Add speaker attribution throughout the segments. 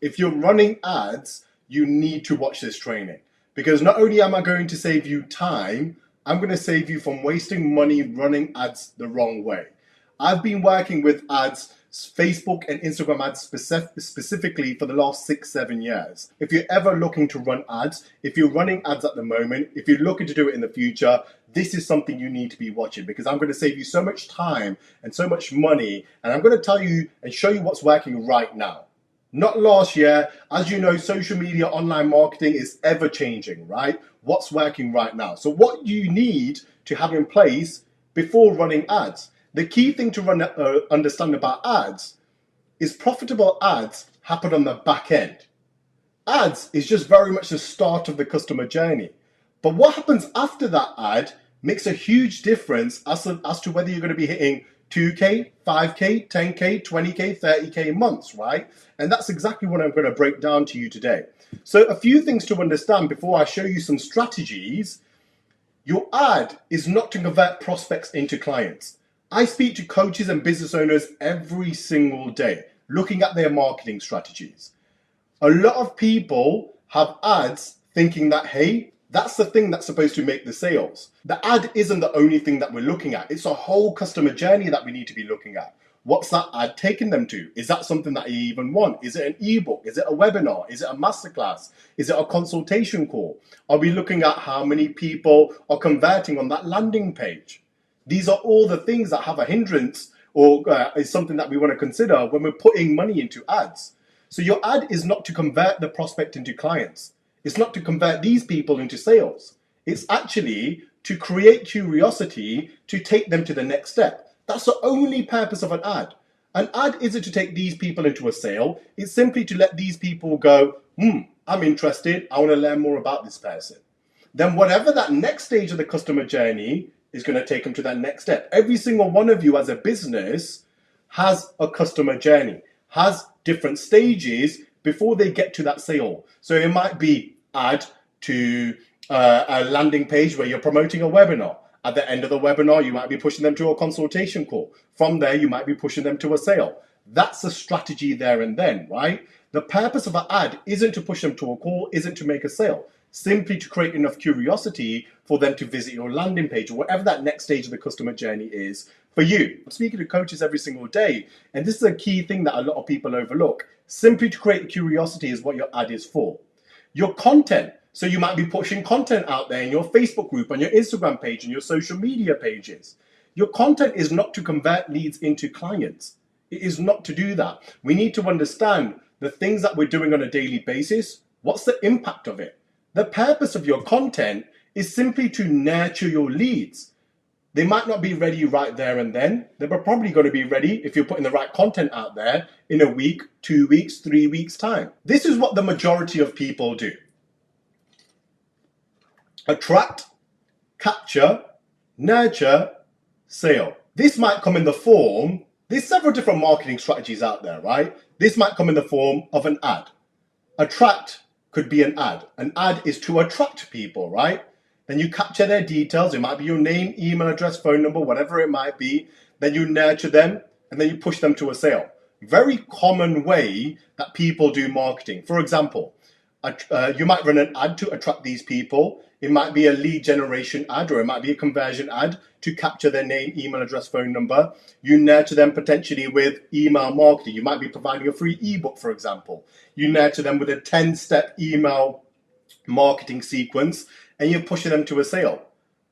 Speaker 1: If you're running ads, you need to watch this training, because not only am I going to save you time, I'm going to save you from wasting money running ads the wrong way. I've been working with ads, Facebook and Instagram ads specifically for the last 6-7 years. If you're ever looking to run ads, if you're running ads at the moment, if you're looking to do it in the future, this is something you need to be watching, because I'm going to save you so much time and so much money, and I'm going to tell you and show you what's working right now. Not last year. As you know, social media, online marketing is ever changing, right? What's working right now? So what you need to have in place before running ads. The key thing to understand about ads is profitable ads happen on the back end. Ads is just very much the start of the customer journey. But what happens after that ad makes a huge difference as to whether you're going to be hitting 2K, 5K, 10K, 20K, 30K months, right? And that's exactly what I'm going to break down to you today. So a few things to understand before I show you some strategies. Your ad is not to convert prospects into clients. I speak to coaches and business owners every single day, looking at their marketing strategies. A lot of people have ads thinking that, hey, that's the thing that's supposed to make the sales. The ad isn't the only thing that we're looking at. It's a whole customer journey that we need to be looking at. What's that ad taking them to? Is that something that you even want? Is it an ebook? Is it a webinar? Is it a masterclass? Is it a consultation call? Are we looking at how many people are converting on that landing page? These are all the things that have a hindrance or is something that we want to consider when we're putting money into ads. So your ad is not to convert the prospect into clients. It's not to convert these people into sales. It's actually to create curiosity to take them to the next step. That's the only purpose of an ad. An ad isn't to take these people into a sale. It's simply to let these people go, I'm interested. I want to learn more about this person. Then whatever that next stage of the customer journey is going to take them to that next step. Every single one of you as a business has a customer journey, has different stages before they get to that sale. So it might be ad to a landing page where you're promoting a webinar. At the end of the webinar, you might be pushing them to a consultation call. From there, you might be pushing them to a sale. That's the strategy there and then, right? The purpose of an ad isn't to push them to a call, isn't to make a sale. Simply to create enough curiosity for them to visit your landing page or whatever that next stage of the customer journey is for you. I'm speaking to coaches every single day, and this is a key thing that a lot of people overlook. Simply to create curiosity is what your ad is for. Your content. So you might be pushing content out there in your Facebook group, on your Instagram page, and your social media pages. Your content is not to convert leads into clients. It is not to do that. We need to understand the things that we're doing on a daily basis. What's the impact of it? The purpose of your content is simply to nurture your leads. They might not be ready right there and then. They're probably going to be ready if you're putting the right content out there in a week, 2 weeks, 3 weeks time. This is what the majority of people do. Attract, capture, nurture, sale. This might come in the form, there's several different marketing strategies out there, right? This might come in the form of an ad. Attract could be an ad. An ad is to attract people, right? Then you capture their details. It might be your name, email address, phone number, whatever it might be. Then you nurture them and then you push them to a sale. Very common way that people do marketing. For example, you might run an ad to attract these people. It might be a lead generation ad, or it might be a conversion ad to capture their name, email address, phone number. You nurture them potentially with email marketing. You might be providing a free ebook, for example. You nurture them with a 10-step email marketing sequence, and you're pushing them to a sale.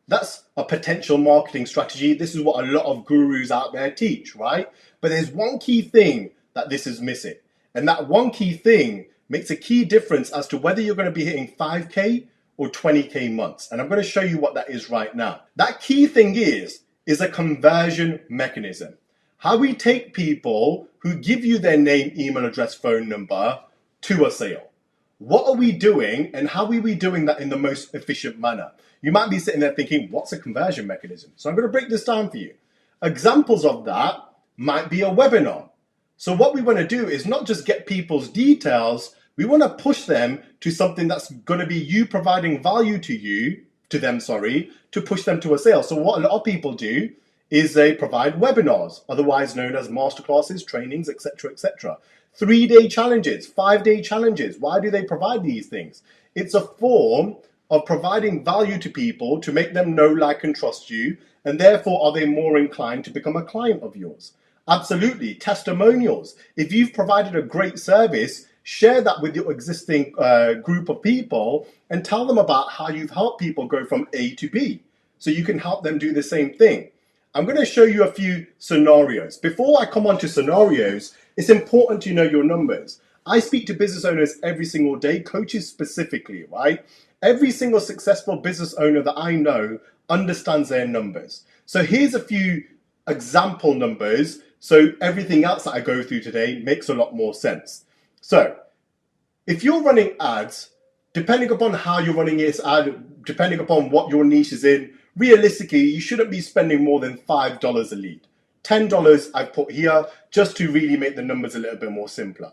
Speaker 1: That's a potential marketing strategy. This is what a lot of gurus out there teach, right? But there's one key thing that this is missing. And that one key thing makes a key difference as to whether you're going to be hitting 5K or 20K months. And I'm going to show you what that is right now. That key thing is a conversion mechanism. How we take people who give you their name, email address, phone number to a sale. What are we doing and how are we doing that in the most efficient manner? You might be sitting there thinking, what's a conversion mechanism? So I'm going to break this down for you. Examples of that might be a webinar. So what we want to do is not just get people's details, we want to push them to something that's going to be you providing value to them, to push them to a sale. So what a lot of people do is they provide webinars, otherwise known as masterclasses, trainings, etc., etc. 3-day challenges, 5-day challenges. Why do they provide these things? It's a form of providing value to people to make them know, like, and trust you, and therefore are they more inclined to become a client of yours. Absolutely. Testimonials. If you've provided a great service, share that with your existing group of people and tell them about how you've helped people go from A to B, so you can help them do the same thing. I'm going to show you a few scenarios. Before I come on to scenarios, it's important to know your numbers. I speak to business owners every single day, coaches specifically, right? Every single successful business owner that I know understands their numbers. So here's a few example numbers, so everything else that I go through today makes a lot more sense. So if you're running ads, depending upon how you're running this ad, depending upon what your niche is in, realistically, you shouldn't be spending more than $5 a lead. $10 I've put here just to really make the numbers a little bit more simpler.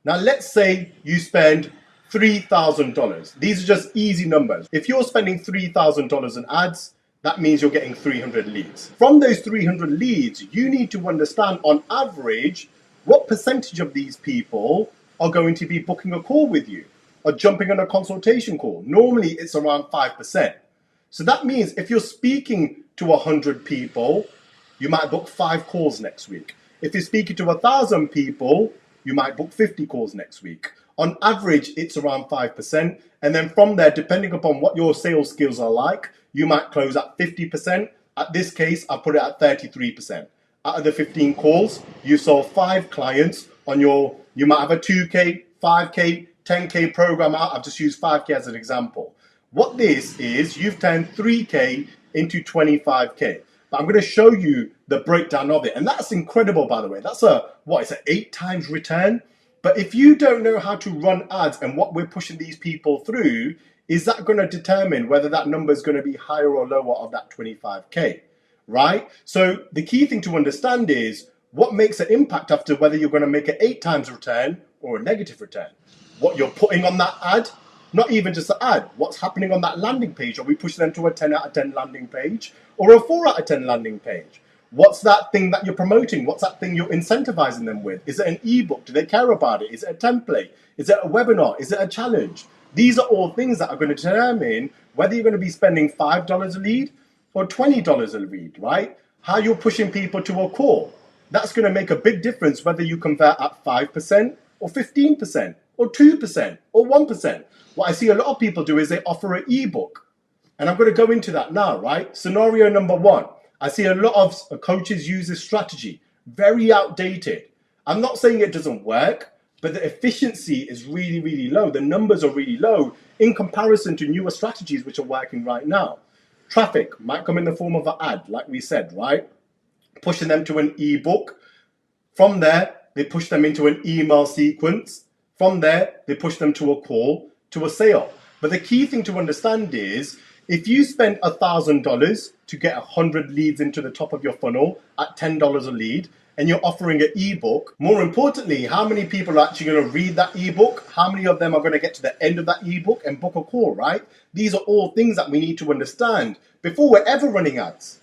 Speaker 1: Now, let's say you spend $3,000. These are just easy numbers. If you're spending $3,000 in ads, that means you're getting 300 leads. From those 300 leads, you need to understand on average what percentage of these people are going to be booking a call with you or jumping on a consultation call. Normally, it's around 5%. So that means if you're speaking to 100 people, you might book 5 calls next week. If you're speaking to 1,000 people, you might book 50 calls next week. On average, it's around 5%. And then from there, depending upon what your sales skills are like, you might close at 50%. At this case, I put it at 33%. Out of the 15 calls, you sold 5 clients on your, you might have a 2K, 5K, 10K program out. I've just used 5K as an example. What this is, you've turned 3K into 25K. But I'm going to show you the breakdown of it. And that's incredible, by the way. That's it's an 8 times return. But if you don't know how to run ads and what we're pushing these people through, is that going to determine whether that number is going to be higher or lower of that 25K, right? So the key thing to understand is what makes an impact after whether you're going to make an 8 times return or a negative return. What you're putting on that ad, not even just the ad, what's happening on that landing page. Are we pushing them to a 10 out of 10 landing page or a 4 out of 10 landing page? What's that thing that you're promoting? What's that thing you're incentivizing them with? Is it an ebook? Do they care about it? Is it a template? Is it a webinar? Is it a challenge? These are all things that are going to determine whether you're going to be spending $5 a lead or $20 a lead, right? How you're pushing people to a call. That's going to make a big difference whether you convert at 5% or 15% or 2% or 1%. What I see a lot of people do is they offer an ebook. And I'm going to go into that now, right? Scenario number 1. I see a lot of coaches use this strategy. Very outdated. I'm not saying it doesn't work, but the efficiency is really, really low. The numbers are really low in comparison to newer strategies which are working right now. Traffic might come in the form of an ad, like we said, right? Pushing them to an ebook. From there, they push them into an email sequence. From there, they push them to a call, to a sale. But the key thing to understand is, if you spend $1,000 to get 100 leads into the top of your funnel at $10 a lead, and you're offering an ebook, more importantly, how many people are actually going to read that ebook? How many of them are going to get to the end of that ebook and book a call, right? These are all things that we need to understand before we're ever running ads.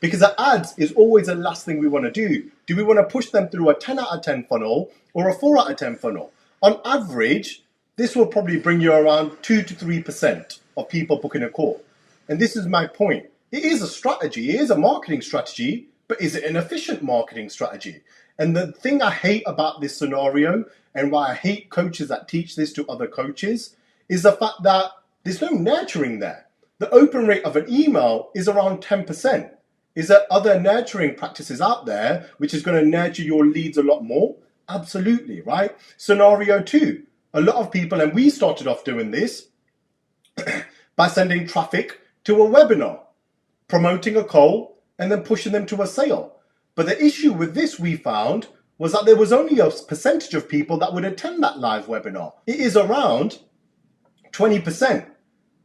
Speaker 1: Because the ads is always the last thing we want to do. Do we want to push them through a 10 out of 10 funnel or a 4 out of 10 funnel? On average, this will probably bring you around 2 to 3% of people booking a call. And this is my point. It is a strategy. It is a marketing strategy, but is it an efficient marketing strategy? And the thing I hate about this scenario and why I hate coaches that teach this to other coaches is the fact that there's no nurturing there. The open rate of an email is around 10%. Is there other nurturing practices out there which is going to nurture your leads a lot more? Absolutely, right? Scenario 2. A lot of people, and we started off doing this by sending traffic to a webinar, promoting a call, and then pushing them to a sale. But the issue with this, we found, was that there was only a percentage of people that would attend that live webinar. It is around 20%.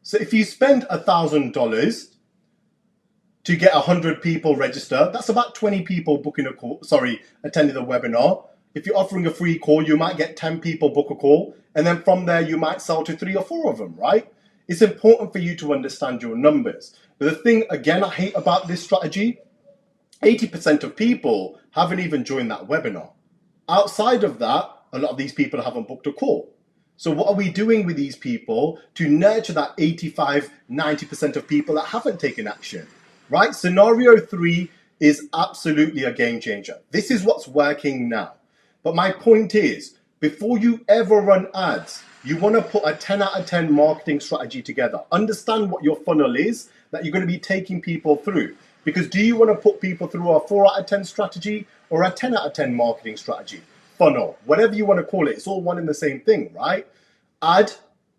Speaker 1: So if you spend $1,000 to get 100 people register, that's about 20 people booking a call, attending the webinar. If you're offering a free call, you might get 10 people book a call. And then from there, you might sell to 3 or 4 of them, right? It's important for you to understand your numbers. But the thing, again, I hate about this strategy 80% of people haven't even joined that webinar. Outside of that, a lot of these people haven't booked a call. So what are we doing with these people to nurture that 85, 90% of people that haven't taken action, right? Scenario 3 is absolutely a game changer. This is what's working now. But my point is, before you ever run ads, you want to put a 10 out of 10 marketing strategy together. Understand what your funnel is that you're going to be taking people through. Because do you want to put people through a 4 out of 10 strategy or a 10 out of 10 marketing strategy? Funnel, whatever you want to call it, it's all one and the same thing, right? Add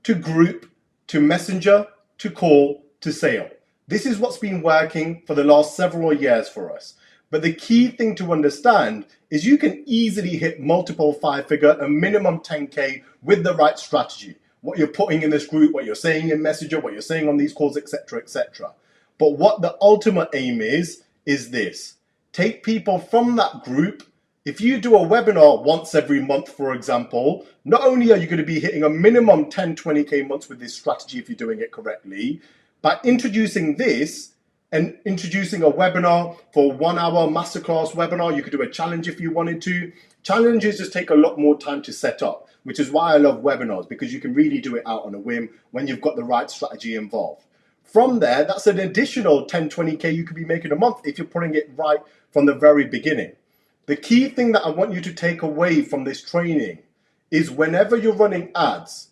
Speaker 1: to group, to messenger, to call, to sale. This is what's been working for the last several years for us. But the key thing to understand is you can easily hit multiple 5-figure, a minimum 10K with the right strategy. What you're putting in this group, what you're saying in Messenger, what you're saying on these calls, etc., etc. But what the ultimate aim is this. Take people from that group. If you do a webinar once every month, for example, not only are you going to be hitting a minimum 10, 20K months with this strategy if you're doing it correctly, by introducing this and introducing a webinar for 1 hour masterclass webinar, you could do a challenge if you wanted to. Challenges just take a lot more time to set up, which is why I love webinars, because you can really do it out on a whim when you've got the right strategy involved. From there, that's an additional 10, 20K you could be making a month if you're putting it right from the very beginning. The key thing that I want you to take away from this training is whenever you're running ads,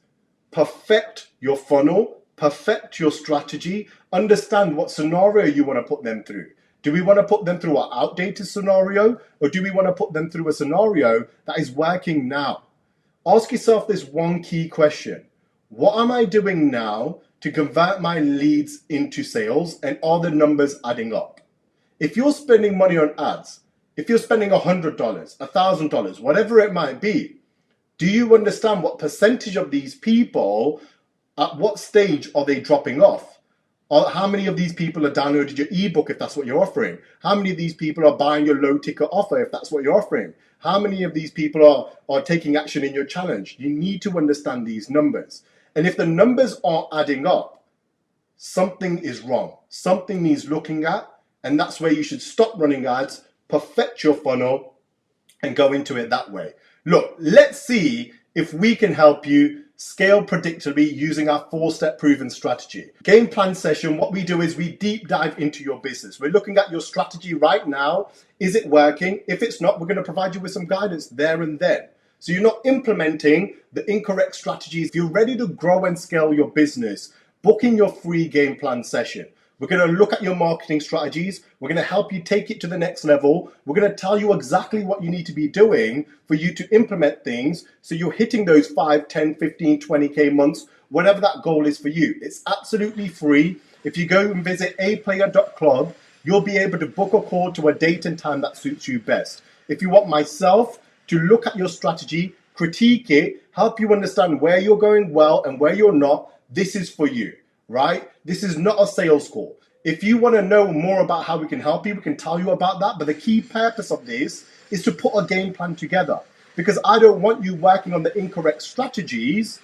Speaker 1: perfect your funnel, perfect your strategy, understand what scenario you want to put them through. Do we want to put them through an outdated scenario, or do we want to put them through a scenario that is working now? Ask yourself this one key question. What am I doing now to convert my leads into sales, and are the numbers adding up? If you're spending money on ads, if you're spending $100, $1,000, whatever it might be, do you understand what percentage of these people, at what stage are they dropping off? Or how many of these people are downloaded your ebook if that's what you're offering? How many of these people are buying your low ticket offer if that's what you're offering? How many of these people are taking action in your challenge? You need to understand these numbers. And if the numbers aren't adding up, something is wrong. Something needs looking at, and that's where you should stop running ads, perfect your funnel, and go into it that way. Look, let's see if we can help you scale predictably using our 4-step proven strategy. Game plan session, what we do is we deep dive into your business. We're looking at your strategy right now. Is it working? If it's not, we're going to provide you with some guidance there and then. So you're not implementing the incorrect strategies. If you're ready to grow and scale your business, book in your free game plan session. We're going to look at your marketing strategies. We're going to help you take it to the next level. We're going to tell you exactly what you need to be doing for you to implement things so you're hitting those 5, 10, 15, 20K months, whatever that goal is for you. It's absolutely free. If you go and visit aplayer.club, you'll be able to book a call to a date and time that suits you best. If you want myself to look at your strategy, critique it, help you understand where you're going well and where you're not, this is for you. Right? This is not a sales call. If you want to know more about how we can help you, we can tell you about that. But the key purpose of this is to put a game plan together, because I don't want you working on the incorrect strategies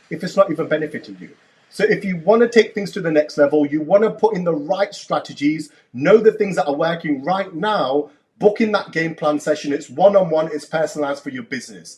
Speaker 1: if it's not even benefiting you. So if you want to take things to the next level, you want to put in the right strategies, know the things that are working right now, book in that game plan session. It's one-on-one, it's personalized for your business.